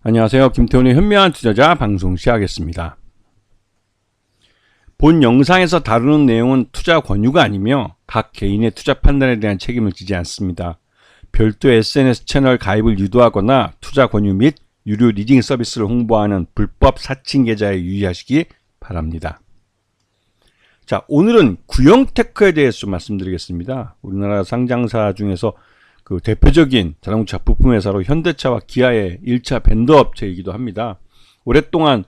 안녕하세요. 김태훈의 현명한 투자자 방송 시작하겠습니다. 본 영상에서 다루는 내용은 투자 권유가 아니며 각 개인의 투자 판단에 대한 책임을 지지 않습니다. 별도 SNS 채널 가입을 유도하거나 투자 권유 및 유료 리딩 서비스를 홍보하는 불법 사칭 계좌에 유의하시기 바랍니다. 자, 오늘은 구형테크에 대해서 좀 말씀드리겠습니다. 우리나라 상장사 중에서 그 대표적인 자동차 부품 회사로 현대차와 기아의 1차 벤더 업체이기도 합니다. 오랫동안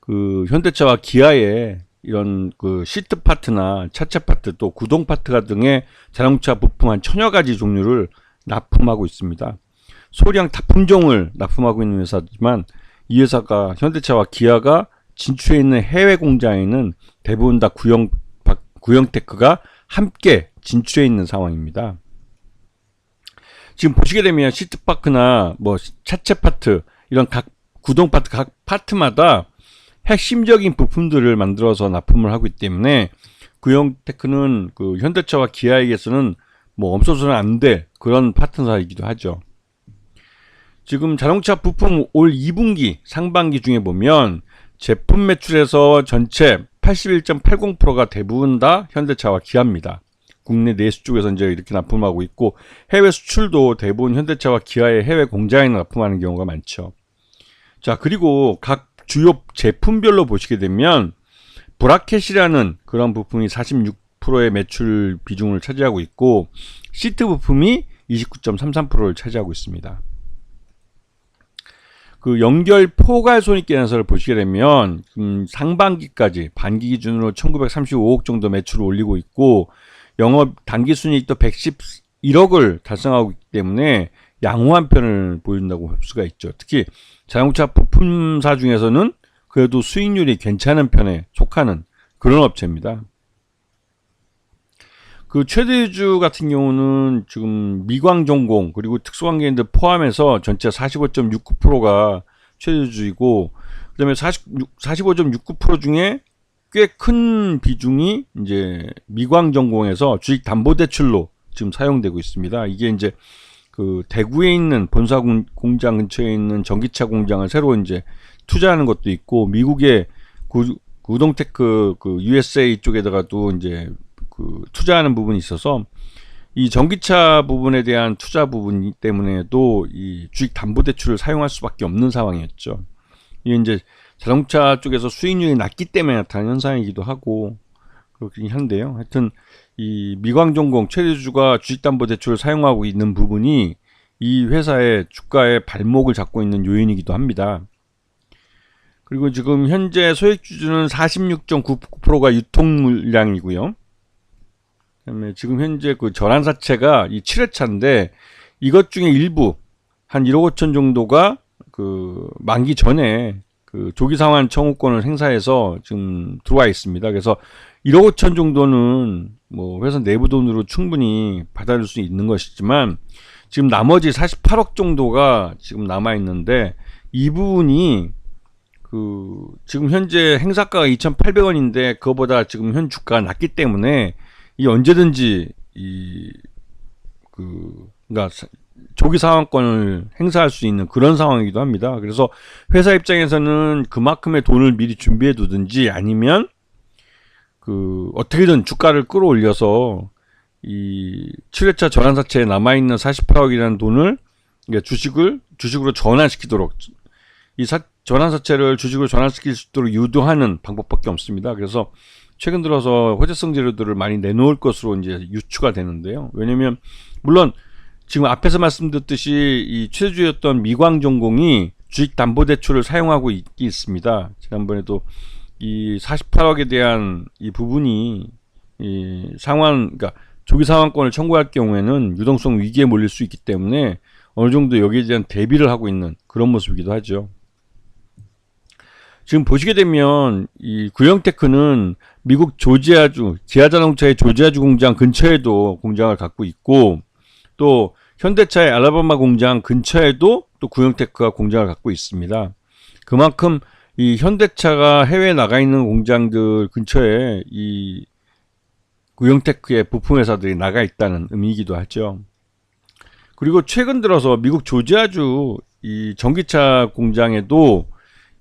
그 현대차와 기아의 이런 그 시트 파트나 차체 파트 또 구동 파트 등의 자동차 부품 한 1000여 가지 종류를 납품하고 있습니다. 소량 다품종을 납품하고 있는 회사지만 이 회사가 현대차와 기아가 진출해 있는 해외 공장에는 대부분 다 구형테크가 함께 진출해 있는 상황입니다. 지금 보시게 되면 시트파크나 뭐 차체 파트 이런 각 구동 파트 각 파트마다 핵심적인 부품들을 만들어서 납품을 하고 있기 때문에 구형테크는 그 현대차와 기아에게서는 뭐 없어서는 안 될 그런 파트너이기도 하죠. 지금 자동차 부품 올 2분기 상반기 중에 보면 제품 매출에서 전체 81.80%가 대부분 다 현대차와 기아입니다. 국내 내수 쪽에서 이제 이렇게 납품하고 있고 해외 수출도 대부분 현대차와 기아의 해외 공장에 납품하는 경우가 많죠. 자, 그리고 각 주요 제품별로 보시게 되면 브라켓이라는 그런 부품이 46%의 매출 비중을 차지하고 있고 시트 부품이 29.33%를 차지하고 있습니다. 그 연결 포괄 손익계산서를 보시게 되면 상반기까지 반기 기준으로 1935억 정도 매출을 올리고 있고 영업 단기순이익도 111억을 달성하고 있기 때문에 양호한 편을 보인다고 볼 수가 있죠. 특히 자동차 부품사 중에서는 그래도 수익률이 괜찮은 편에 속하는 그런 업체입니다. 그 최대주 같은 경우는 지금 미광전공 그리고 특수관계인들 포함해서 전체 45.69%가 최대주이고 그다음에 45.69% 중에 꽤 큰 비중이 이제 미광전공에서 주식담보대출로 지금 사용되고 있습니다. 이게 이제 그 대구에 있는 본사 공장 근처에 있는 전기차 공장을 새로 이제 투자하는 것도 있고 미국의 구동테크 그 USA 쪽에다가도 이제 그 투자하는 부분이 있어서 이 전기차 부분에 대한 투자 부분 때문에도 이 주식담보대출을 사용할 수밖에 없는 상황이었죠. 이게 이제 자동차 쪽에서 수익률이 낮기 때문에 나타난 현상이기도 하고 그렇긴 한데요. 하여튼 이 미광전공 최대주가 주식담보대출을 사용하고 있는 부분이 이 회사의 주가의 발목을 잡고 있는 요인이기도 합니다. 그리고 지금 현재 소액주주는 46.99%가 유통물량이고요. 그다음에 지금 현재 그 전환사채가 이 7회차인데 이것 중에 일부 한 1억 5천 정도가 그 만기 전에 그 조기상환 청구권을 행사해서 지금 들어와 있습니다. 그래서 1억 5천 정도는 뭐 회사 내부 돈으로 충분히 받아줄 수 있는 것이지만 지금 나머지 48억 정도가 지금 남아 있는데 이 부분이 그 지금 현재 행사가가 2,800원인데 그거보다 지금 현 주가가 낮기 때문에 이 언제든지 그러니까 조기 상환권을 행사할 수 있는 그런 상황이기도 합니다. 그래서 회사 입장에서는 그만큼의 돈을 미리 준비해 두든지 아니면 그 어떻게든 주가를 끌어올려서 이 7회차 전환사채에 남아있는 48억이라는 돈을 주식으로 전환시키도록 이 전환사채를 주식으로 전환시킬 수 있도록 유도하는 방법밖에 없습니다. 그래서 최근 들어서 호재성 재료들을 많이 내놓을 것으로 이제 유추가 되는데요. 왜냐면 물론 지금 앞에서 말씀드렸듯이 이 최대주였던 미광전공이 주식담보대출을 사용하고 있습니다. 지난번에도 이 48억에 대한 이 부분이 이 그러니까 조기 상환권을 청구할 경우에는 유동성 위기에 몰릴 수 있기 때문에 어느 정도 여기에 대한 대비를 하고 있는 그런 모습이기도 하죠. 지금 보시게 되면 이 구형테크는 미국 조지아주 기아자동차의 조지아주 공장 근처에도 공장을 갖고 있고 또 현대차의 알라바마 공장 근처에도 또 구형테크가 공장을 갖고 있습니다. 그만큼 이 현대차가 해외에 나가 있는 공장들 근처에 이 구형테크의 부품 회사들이 나가 있다는 의미이기도 하죠. 그리고 최근 들어서 미국 조지아주 이 전기차 공장에도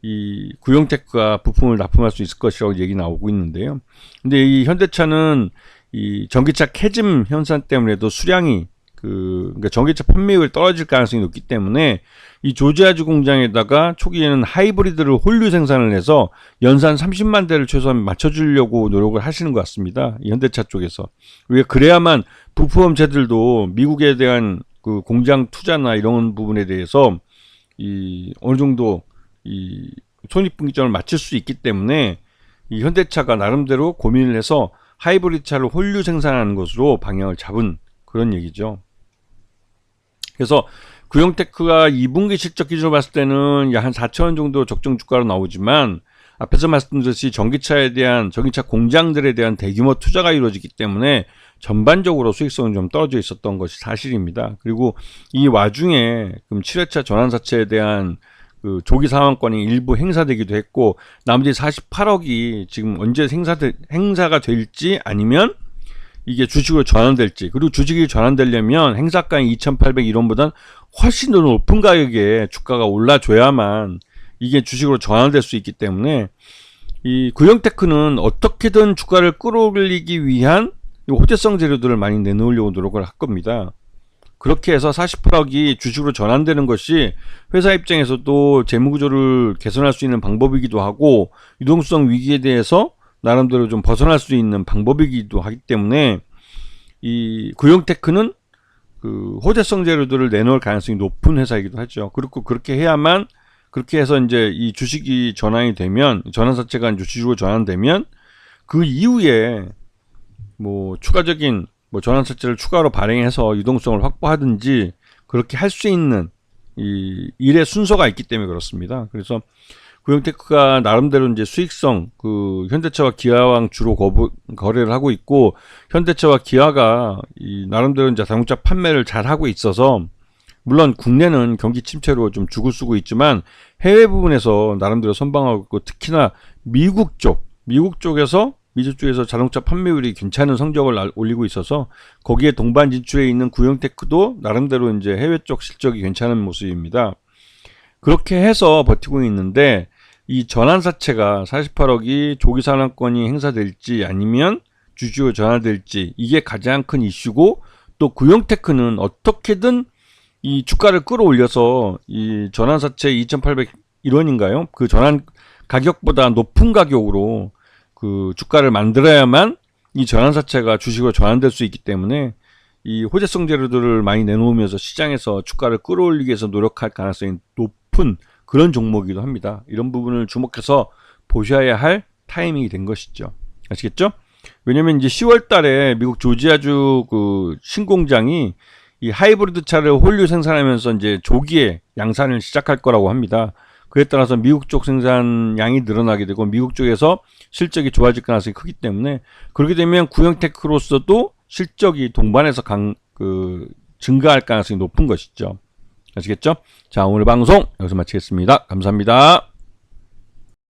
이 구형테크가 부품을 납품할 수 있을 것이라고 얘기 나오고 있는데요. 근데 이 현대차는 이 전기차 캐즘 현상 때문에도 수량이 그러니까 전기차 판매율이 떨어질 가능성이 높기 때문에 이 조지아주 공장에다가 초기에는 하이브리드를 홀류 생산을 해서 연산 30만 대를 최소한 맞춰주려고 노력을 하시는 것 같습니다. 이 현대차 쪽에서. 그래야만 부품업체들도 미국에 대한 그 공장 투자나 이런 부분에 대해서 이 어느 정도 이 손익분기점을 맞출 수 있기 때문에 이 현대차가 나름대로 고민을 해서 하이브리드 차를 홀류 생산하는 것으로 방향을 잡은 그런 얘기죠. 그래서 구형테크가 2분기 실적 기준으로 봤을 때는 약 한 4천원 정도 적정 주가로 나오지만 앞에서 말씀드렸듯이 전기차 공장들에 대한 대규모 투자가 이루어지기 때문에 전반적으로 수익성은 좀 떨어져 있었던 것이 사실입니다. 그리고 이 와중에 그럼 7회차 전환사채에 대한 그 조기 상환권이 일부 행사되기도 했고 나머지 48억이 지금 언제 행사가 될지 아니면 이게 주식으로 전환될지, 그리고 주식이 전환되려면 행사가인 2,801원보다는 훨씬 더 높은 가격에 주가가 올라줘야만 이게 주식으로 전환될 수 있기 때문에 이 구형테크는 어떻게든 주가를 끌어올리기 위한 호재성 재료들을 많이 내놓으려고 노력을 할 겁니다. 그렇게 해서 48억이 주식으로 전환되는 것이 회사 입장에서도 재무구조를 개선할 수 있는 방법이기도 하고 유동성 위기에 대해서 나름대로 좀 벗어날 수 있는 방법이기도 하기 때문에 이 구형테크는 그 호재성 재료들을 내놓을 가능성이 높은 회사이기도 하죠. 그리고 그렇게 해야만, 그렇게 해서 이제 이 주식이 전환이 되면, 전환사채가 이제 주식으로 전환되면 그 이후에 뭐 추가적인 뭐 전환사채를 추가로 발행해서 유동성을 확보하든지 그렇게 할 수 있는 이 일의 순서가 있기 때문에 그렇습니다. 그래서 구형테크가 나름대로 이제 수익성, 그 현대차와 기아랑 주로 거래를 하고 있고, 현대차와 기아가 이 나름대로 이제 자동차 판매를 잘 하고 있어서, 물론 국내는 경기 침체로 좀 죽을 쓰고 있지만 해외 부분에서 나름대로 선방하고 있고, 특히나 미국 쪽에서 자동차 판매율이 괜찮은 성적을 올리고 있어서 거기에 동반 진출해 있는 구형테크도 나름대로 이제 해외 쪽 실적이 괜찮은 모습입니다. 그렇게 해서 버티고 있는데 이 전환사채가 48억이 조기 상환권이 행사될지 아니면 주식으로 전환될지 이게 가장 큰 이슈고, 또 구형테크는 어떻게든 이 주가를 끌어올려서 이 전환사채 2,801원인가요? 그 전환 가격보다 높은 가격으로 그 주가를 만들어야만 이 전환사채가 주식으로 전환될 수 있기 때문에 이 호재성 재료들을 많이 내놓으면서 시장에서 주가를 끌어올리기 위해서 노력할 가능성이 높은 그런 종목이기도 합니다. 이런 부분을 주목해서 보셔야 할 타이밍이 된 것이죠. 아시겠죠? 왜냐면 이제 10월 달에 미국 조지아주 그 신공장이 이 하이브리드 차를 홀류 생산하면서 이제 조기에 양산을 시작할 거라고 합니다. 그에 따라서 미국 쪽 생산량이 늘어나게 되고 미국 쪽에서 실적이 좋아질 가능성이 크기 때문에, 그렇게 되면 구형테크로서도 실적이 동반해서 증가할 가능성이 높은 것이죠. 아시겠죠? 자, 오늘 방송 여기서 마치겠습니다. 감사합니다.